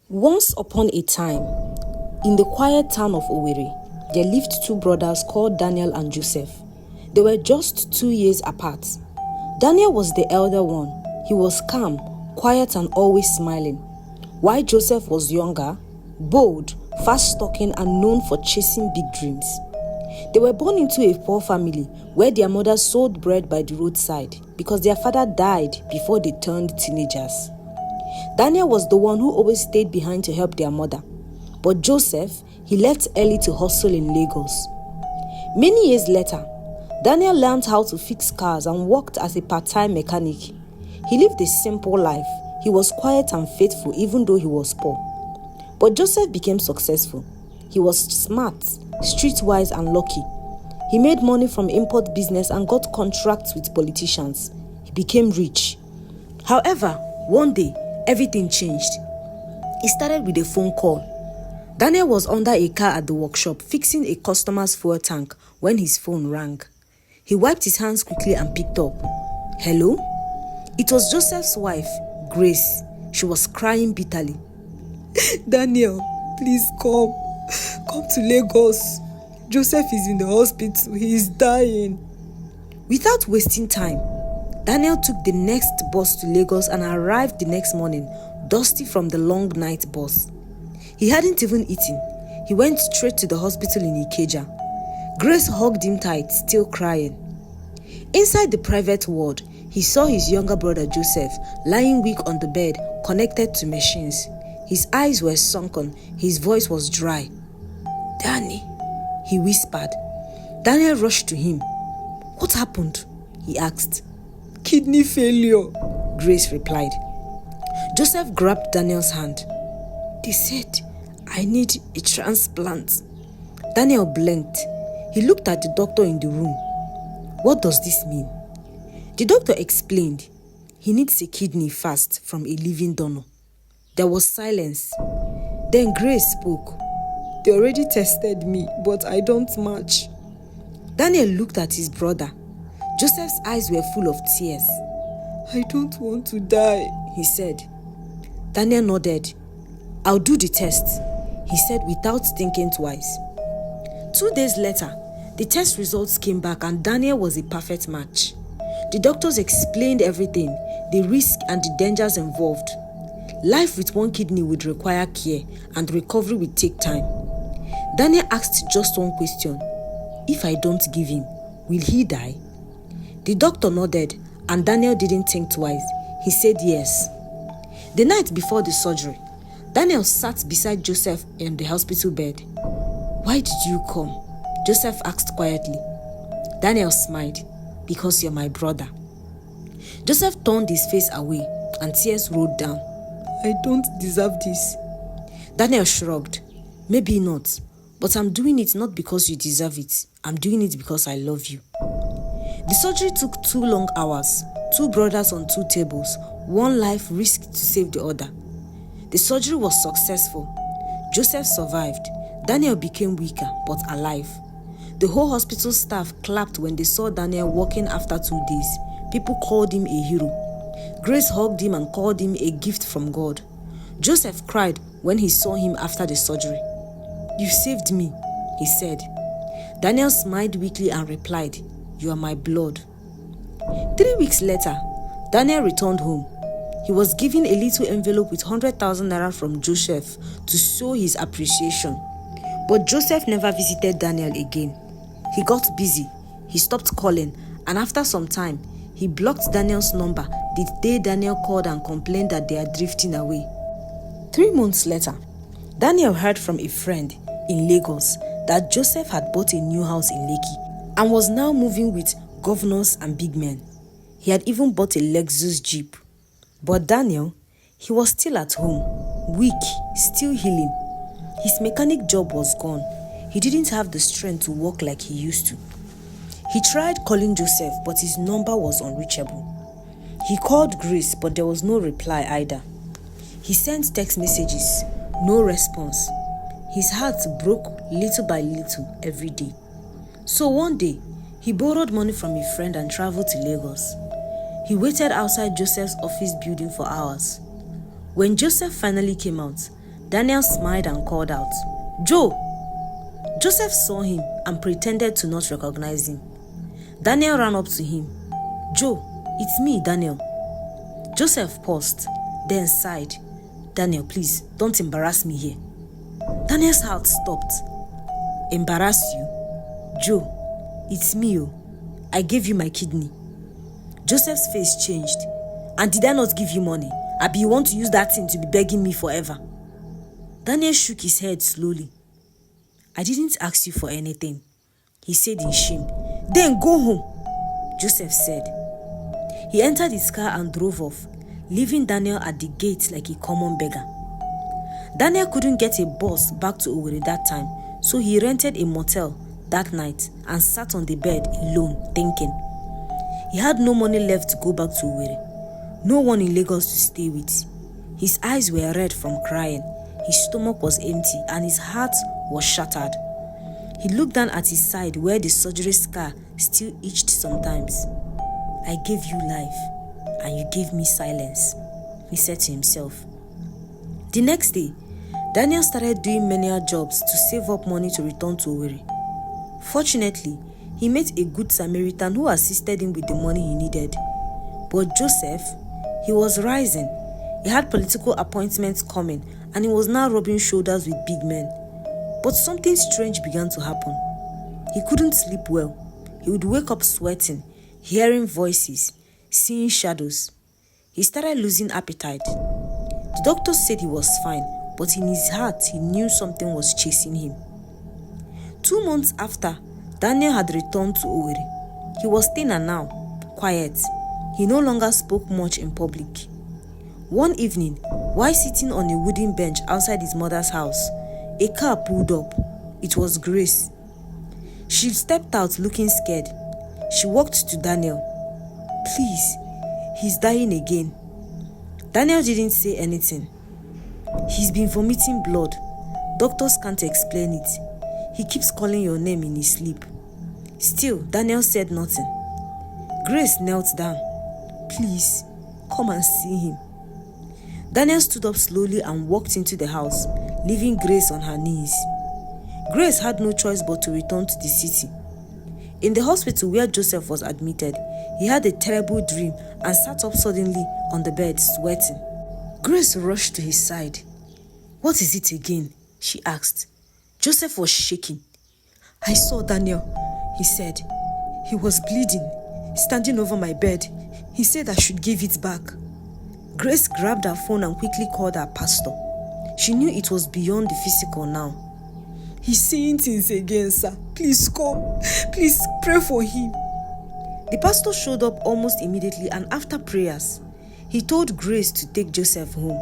Once upon a time, in the quiet town of Owerri, there lived two brothers called Daniel and Joseph. They were just 2 years apart. Daniel was the elder one. He was calm, quiet, and always smiling. While Joseph was younger, bold, fast-talking, and known for chasing big dreams. They were born into a poor family where their mother sold bread by the roadside because their father died before they turned teenagers. Daniel was the one who always stayed behind to help their mother. But Joseph, he left early to hustle in Lagos. Many years later, Daniel learned how to fix cars and worked as a part-time mechanic. He lived a simple life. He was quiet and faithful even though he was poor. But Joseph became successful. He was smart, streetwise, and lucky. He made money from import business and got contracts with politicians. He became rich. However, one day, everything changed. It started with a phone call. Daniel was under a car at the workshop fixing a customer's fuel tank when his phone rang. He wiped his hands quickly and picked up. Hello? It was Joseph's wife, Grace. She was crying bitterly. Daniel, please come. Come to Lagos. Joseph is in the hospital. He is dying. Without wasting time, Daniel took the next bus to Lagos and arrived the next morning, dusty from the long night bus. He hadn't even eaten. He went straight to the hospital in Ikeja. Grace hugged him tight, still crying. Inside the private ward, he saw his younger brother Joseph lying weak on the bed, connected to machines. His eyes were sunken, his voice was dry. Danny, he whispered. Daniel rushed to him. What happened? He asked. Kidney failure, Grace replied. Joseph grabbed Daniel's hand. They said, I need a transplant. Daniel blinked. He looked at the doctor in the room. What does this mean? The doctor explained. He needs a kidney fast from a living donor. There was silence. Then Grace spoke. They already tested me, but I don't match. Daniel looked at his brother. Joseph's eyes were full of tears. I don't want to die, he said. Daniel nodded. I'll do the test, he said without thinking twice. 2 days later, the test results came back and Daniel was a perfect match. The doctors explained everything, the risk and the dangers involved. Life with one kidney would require care and recovery would take time. Daniel asked just one question. If I don't give him, will he die? The doctor nodded and Daniel didn't think twice. He said yes. The night before the surgery, Daniel sat beside Joseph in the hospital bed. Why did you come? Joseph asked quietly. Daniel smiled. Because you're my brother. Joseph turned his face away and tears rolled down. I don't deserve this. Daniel shrugged. Maybe not, but I'm doing it not because you deserve it. I'm doing it because I love you. The surgery took 2 long hours. 2 brothers on 2 tables. One life risked to save the other. The surgery was successful. Joseph survived. Daniel became weaker but alive. The whole hospital staff clapped when they saw Daniel walking after 2 days. People called him a hero. Grace hugged him and called him a gift from God. Joseph cried when he saw him after the surgery. You saved me, he said. Daniel smiled weakly and replied, You are my blood. 3 weeks later, Daniel returned home. He was given a little envelope with 100,000 naira from Joseph to show his appreciation. But Joseph never visited Daniel again. He got busy. He stopped calling, and after some time, he blocked Daniel's number the day Daniel called and complained that they are drifting away. 3 months later, Daniel heard from a friend in Lagos that Joseph had bought a new house in Lekki and was now moving with governors and big men. He had even bought a Lexus Jeep. But Daniel, he was still at home, weak, still healing. His mechanic job was gone. He didn't have the strength to work like he used to. He tried calling Joseph, but his number was unreachable. He called Grace, but there was no reply either. He sent text messages, no response. His heart broke little by little every day. So one day, he borrowed money from a friend and traveled to Lagos. He waited outside Joseph's office building for hours. When Joseph finally came out, Daniel smiled and called out, "Joe!" Joseph saw him and pretended to not recognize him. Daniel ran up to him. "Joe, it's me, Daniel." Joseph paused, then sighed. "Daniel, please, don't embarrass me here." Daniel's heart stopped. "Embarrass you? Joe, it's me. I gave you my kidney." Joseph's face changed. "And did I not give you money? Abi, you want to use that thing to be begging me forever?" Daniel shook his head slowly. "I didn't ask you for anything," he said in shame. "Then go home," Joseph said. He entered his car and drove off, leaving Daniel at the gate like a common beggar. Daniel couldn't get a bus back to Owerri that time, so he rented a motel that night and sat on the bed alone, thinking. He had no money left to go back to Owerri. No one in Lagos to stay with. His eyes were red from crying, his stomach was empty, and his heart was shattered. He looked down at his side where the surgery scar still itched sometimes. "I gave you life, and you gave me silence," he said to himself. The next day, Daniel started doing menial jobs to save up money to return to Owerri. Fortunately, he met a good Samaritan who assisted him with the money he needed. But Joseph, he was rising. He had political appointments coming, and he was now rubbing shoulders with big men. But something strange began to happen. He couldn't sleep well. He would wake up sweating, hearing voices, seeing shadows. He started losing appetite. The doctor said he was fine, but in his heart he knew something was chasing him. 2 months after, Daniel had returned to Owerri. He was thinner now, quiet. He no longer spoke much in public. One evening, while sitting on a wooden bench outside his mother's house, a car pulled up. It was Grace. She stepped out looking scared. She walked to Daniel. "Please, he's dying again." Daniel didn't say anything. "He's been vomiting blood. Doctors can't explain it. He keeps calling your name in his sleep." Still, Daniel said nothing. Grace knelt down. "Please, come and see him." Daniel stood up slowly and walked into the house, leaving Grace on her knees. Grace had no choice but to return to the city. In the hospital where Joseph was admitted, he had a terrible dream and sat up suddenly on the bed, sweating. Grace rushed to his side. "What is it again?" she asked. Joseph was shaking. "I saw Daniel," he said. "He was bleeding, standing over my bed. He said I should give it back." Grace grabbed her phone and quickly called her pastor. She knew it was beyond the physical now. "He's seeing things again, sir. Please come. Please pray for him." The pastor showed up almost immediately, and after prayers, he told Grace to take Joseph home.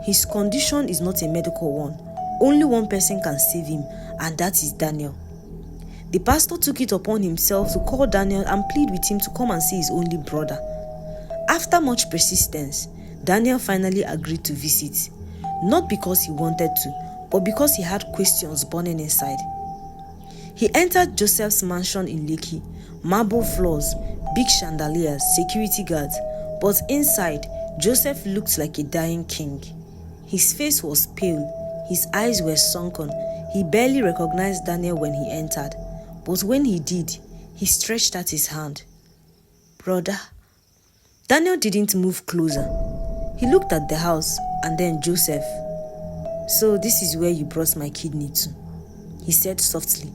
His condition is not a medical one. Only one person can save him, and that is Daniel. The pastor took it upon himself to call Daniel and plead with him to come and see his only brother. After much persistence, Daniel finally agreed to visit, not because he wanted to, but because he had questions burning inside. He entered Joseph's mansion in Lekki, marble floors, big chandeliers, security guards, but inside, Joseph looked like a dying king. His face was pale, his eyes were sunken. He barely recognized Daniel when he entered, but when he did, he stretched out his hand. "Brother." Daniel didn't move closer. He looked at the house and then Joseph. "So this is where you brought my kidney to," he said softly.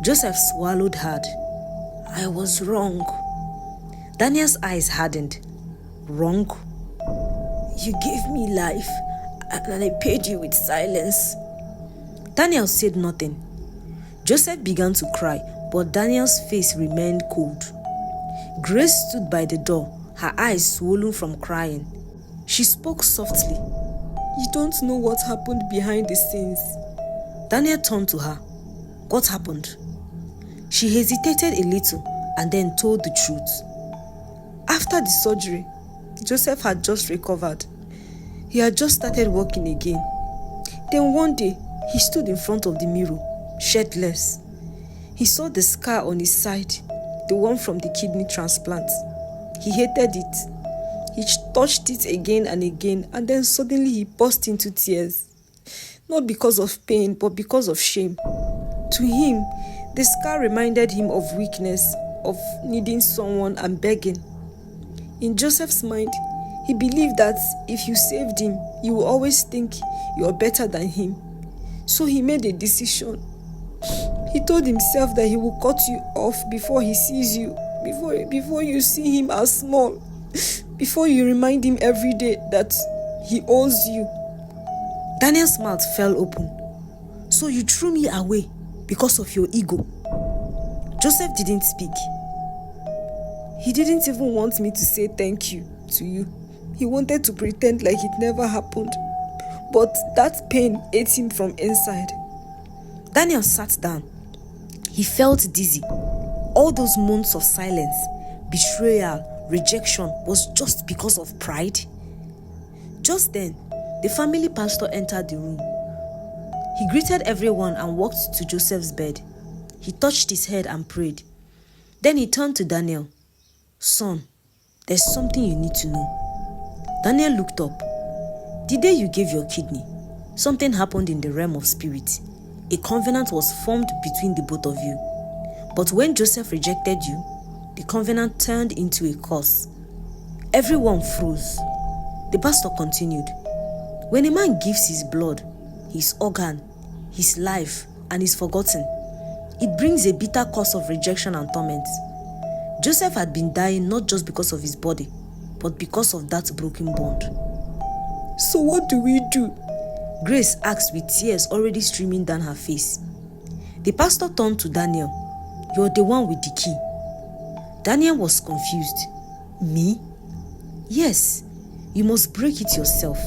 Joseph swallowed hard. "I was wrong." Daniel's eyes hardened. "Wrong?" "You gave me life and I paid you with silence." Daniel said nothing. Joseph began to cry, but Daniel's face remained cold. Grace stood by the door, her eyes swollen from crying. She spoke softly. "You don't know what happened behind the scenes." Daniel turned to her. "What happened?" She hesitated a little and then told the truth. After the surgery, Joseph had just recovered. He had just started walking again. Then one day, he stood in front of the mirror, shirtless. He saw the scar on his side, the one from the kidney transplant. He hated it. He touched it again and again, and then suddenly he burst into tears. not because of pain, but because of shame. To him, the scar reminded him of weakness, of needing someone and begging. In Joseph's mind, he believed that if you saved him, you will always think you are better than him. So he made a decision. He told himself that he will cut you off before he sees you, before you see him as small, before you remind him every day that he owes you. Daniel's mouth fell open. So you threw me away because of your ego. Joseph didn't speak. He didn't even want me to say thank you to you. He wanted to pretend like it never happened. But that pain ate him from inside. Daniel sat down. He felt dizzy. All those months of silence, betrayal, rejection was just because of pride. Just then, the family pastor entered the room. He greeted everyone and walked to Joseph's bed. He touched his head and prayed. Then he turned to Daniel. Son, there's something you need to know. Daniel looked up. The day you gave your kidney, something happened in the realm of spirit. A covenant was formed between the both of you. But when Joseph rejected you, the covenant turned into a curse. Everyone froze. The pastor continued. When a man gives his blood, his organ, his life, and is forgotten, it brings a bitter curse of rejection and torment. Joseph had been dying not just because of his body, but because of that broken bond. So what do we do? Grace asked with tears already streaming down her face. The pastor turned to Daniel. You're the one with the key. Daniel was confused. Me? Yes, you must break it yourself.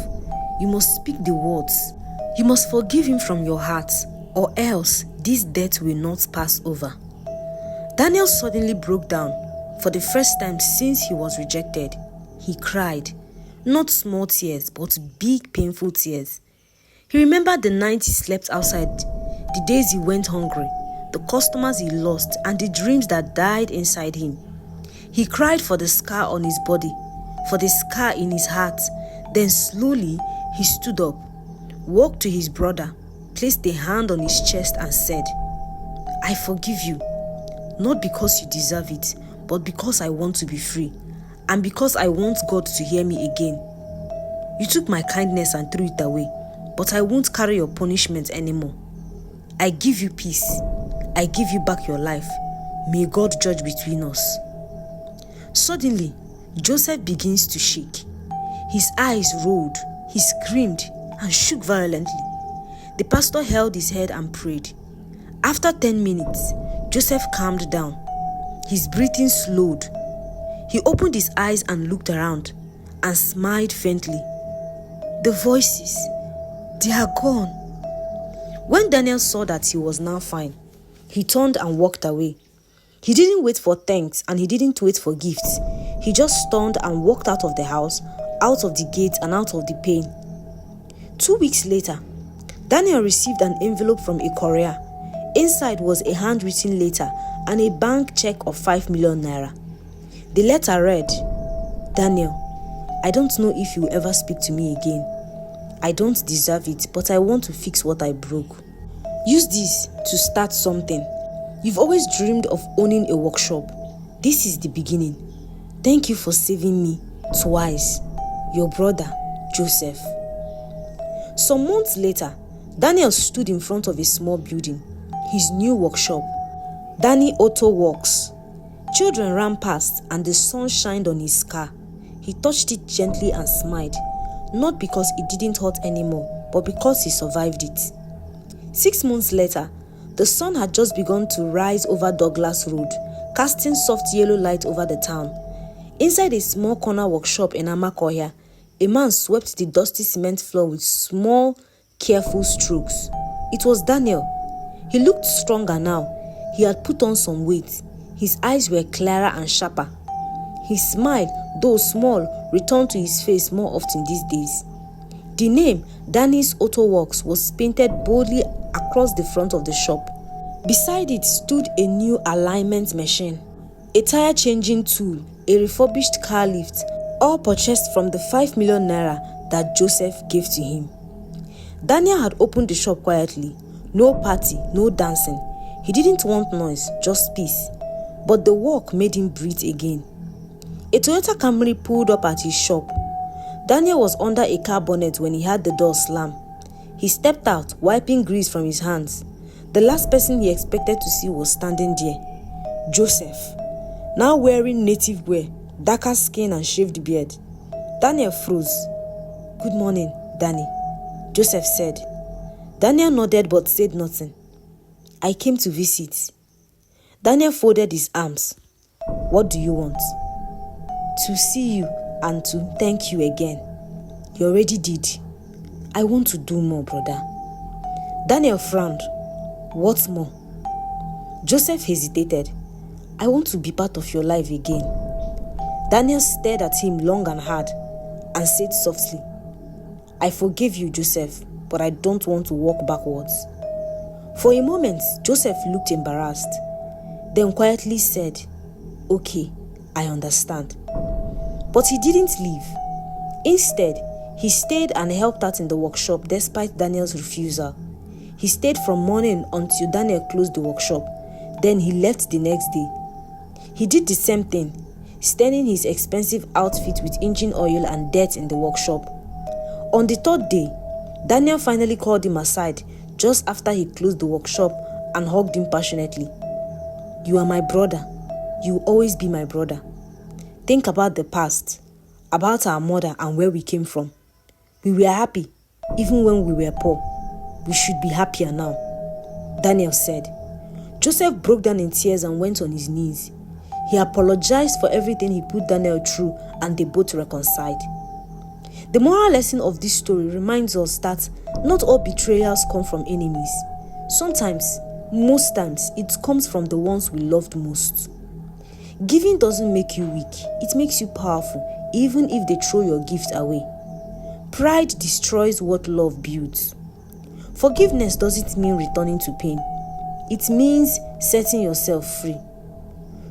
You must speak the words. You must forgive him from your heart, or else this death will not pass over. Daniel suddenly broke down. For the first time since he was rejected, he cried. Not small tears, but big painful tears. He remembered the night he slept outside, the days he went hungry, the customers he lost, and the dreams that died inside him. He cried for the scar on his body, for the scar in his heart. Then slowly he stood up, walked to his brother, placed a hand on his chest and said, I forgive you, not because you deserve it, but because I want to be free, and because I want God to hear me again. You took my kindness and threw it away, but I won't carry your punishment anymore. I give you peace. I give you back your life. May God judge between us. Suddenly, Joseph begins to shake. His eyes rolled, he screamed and shook violently. The pastor held his head and prayed. After 10 minutes, Joseph calmed down. His breathing slowed. He opened his eyes and looked around and smiled faintly. The voices, they are gone. When Daniel saw that he was now fine, he turned and walked away. He didn't wait for thanks and he didn't wait for gifts. He just turned and walked out of the house, out of the gate and out of the pain. 2 weeks later, Daniel received an envelope from a courier. Inside was a handwritten letter and a bank check of 5 million naira. The letter read, Daniel, I don't know if you will ever speak to me again. I don't deserve it, but I want to fix what I broke. Use this to start something. You've always dreamed of owning a workshop. This is the beginning. Thank you for saving me twice. Your brother, Joseph. Some months later, Daniel stood in front of a small building, his new workshop, Danny Auto Works. Children ran past and the sun shined on his car. He touched it gently and smiled, not because it didn't hurt anymore, but because he survived it. 6 months later, the sun had just begun to rise over Douglas Road, casting soft yellow light over the town. Inside a small corner workshop in Amakohia, a man swept the dusty cement floor with small, careful strokes. It was Daniel. He looked stronger now. He had put on some weight. His eyes were clearer and sharper. His smile, though small, returned to his face more often these days. The name, Danny's Auto Works, was painted boldly across the front of the shop. Beside it stood a new alignment machine, a tire changing tool, a refurbished car lift, all purchased from the 5 million naira that Joseph gave to him. Daniel had opened the shop quietly. No party, no dancing. He didn't want noise, just peace. But the walk made him breathe again. A Toyota Camry pulled up at his shop. Daniel was under a car bonnet when he heard the door slam. He stepped out, wiping grease from his hands. The last person he expected to see was standing there. Joseph, now wearing native wear, darker skin and shaved beard. Daniel froze. "Good morning, Danny," Joseph said. Daniel nodded but said nothing. "I came to visit." Daniel folded his arms. "What do you want?" "To see you and to thank you again." "You already did." "I want to do more, brother." Daniel frowned. "What more?" Joseph hesitated. "I want to be part of your life again." Daniel stared at him long and hard and said softly, "I forgive you, Joseph, but I don't want to walk backwards." For a moment, Joseph looked embarrassed, then quietly said, "Okay, I understand." But he didn't leave. Instead, he stayed and helped out in the workshop despite Daniel's refusal. He stayed from morning until Daniel closed the workshop. Then he left the next day. He did the same thing, staining his expensive outfit with engine oil and dirt in the workshop. On the third day, Daniel finally called him aside just after he closed the workshop and hugged him passionately. "You are my brother. You will always be my brother. Think about the past, about our mother and where we came from. We were happy, even when we were poor. We should be happier now," Daniel said. Joseph broke down in tears and went on his knees. He apologized for everything he put Daniel through, and they both reconciled. The moral lesson of this story reminds us that not all betrayals come from enemies. Sometimes, most times, it comes from the ones we loved most. Giving doesn't make you weak, it makes you powerful, even if they throw your gift away. Pride destroys what love builds. Forgiveness doesn't mean returning to pain. It means setting yourself free.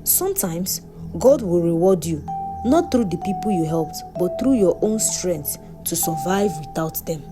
Sometimes, God will reward you, not through the people you helped, but through your own strength to survive without them.